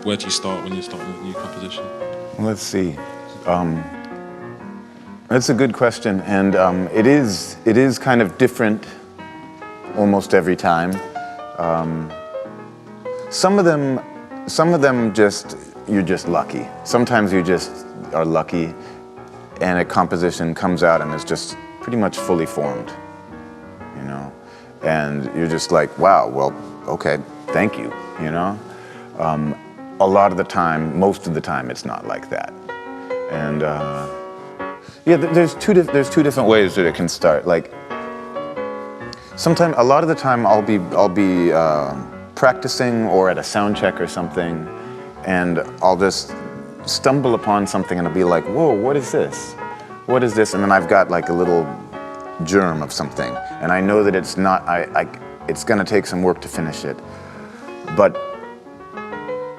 where do you start when you're starting a new composition? Let's see. That's a good question, and it is kind of different almost every time. Some of them just, you're just lucky. Sometimes you just are lucky and a composition comes out and is just pretty much fully formed, you know? And you're just like, wow, well, okay, thank you, you know? A lot of the time, most of the time, it's not like that. And yeah, there's two different ways that it can start. Like, sometimes, a lot of the time, I'll be practicing or at a sound check or something, and I'll just stumble upon something and I'll be like, whoa, what is this? What is this? And then I've got like a little germ of something, and I know that it's not, it's gonna take some work to finish it, but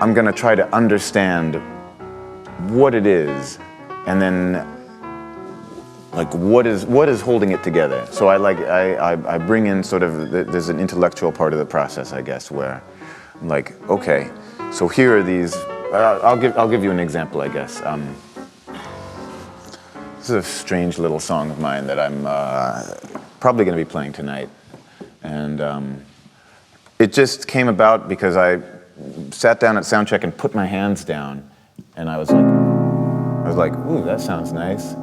I'm gonna try to understand what it is, and then like what is holding it together. So I bring in sort of, there's an intellectual part of the process, I guess, where I'm like, okay, so here are these, I'll give you an example, I guess. This is a strange little song of mine that I'm probably gonna be playing tonight. And it just came about because I sat down at soundcheck and put my hands down, and I was like, ooh, that sounds nice.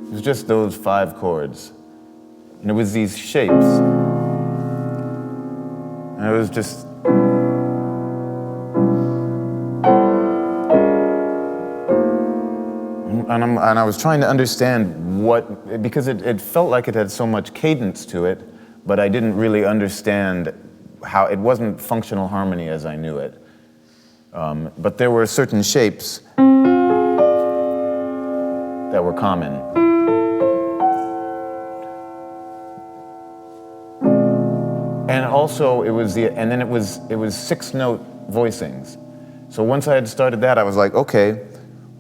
It was just those 5 chords, and it was these shapes, and it was just, and I was trying to understand what, because it felt like it had so much cadence to it, but I didn't really understand how, it wasn't functional harmony as I knew it. But there were certain shapes that were common. And also it was then it was 6-note voicings. So once I had started that, I was like, okay,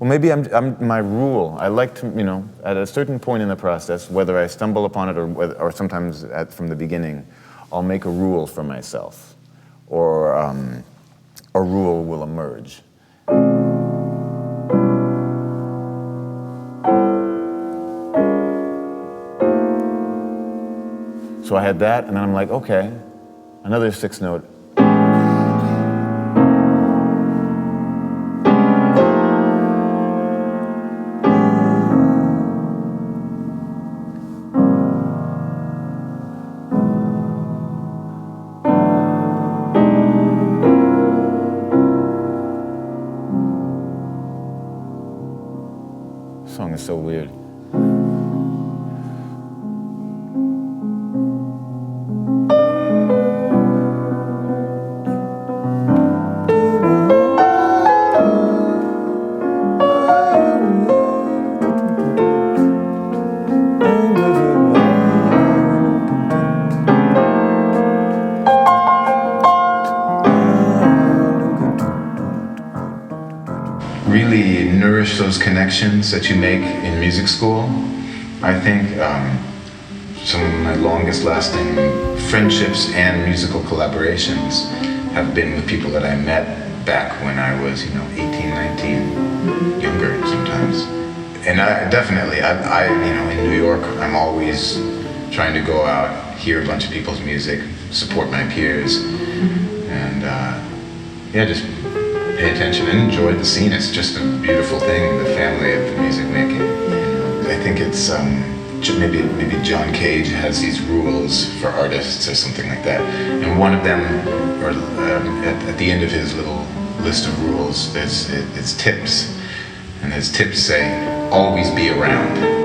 well, maybe I'm my rule. I like to, you know, at a certain point in the process, whether I stumble upon it or sometimes from the beginning, I'll make a rule for myself, or a rule will emerge. So I had that, and then I'm like, okay, another 6-note. This song is so weird. Really nourish those connections that you make in music school. I think some of my longest lasting friendships and musical collaborations have been with people that I met back when I was, 18, 19, younger sometimes. And I definitely, in New York, I'm always trying to go out, hear a bunch of people's music, support my peers, and just pay attention and enjoy the scene. It's just a beautiful thing, the family of the music making. I think it's maybe John Cage has these rules for artists or something like that. And one of them, or at the end of his little list of rules, it's tips. And his tips say, always be around.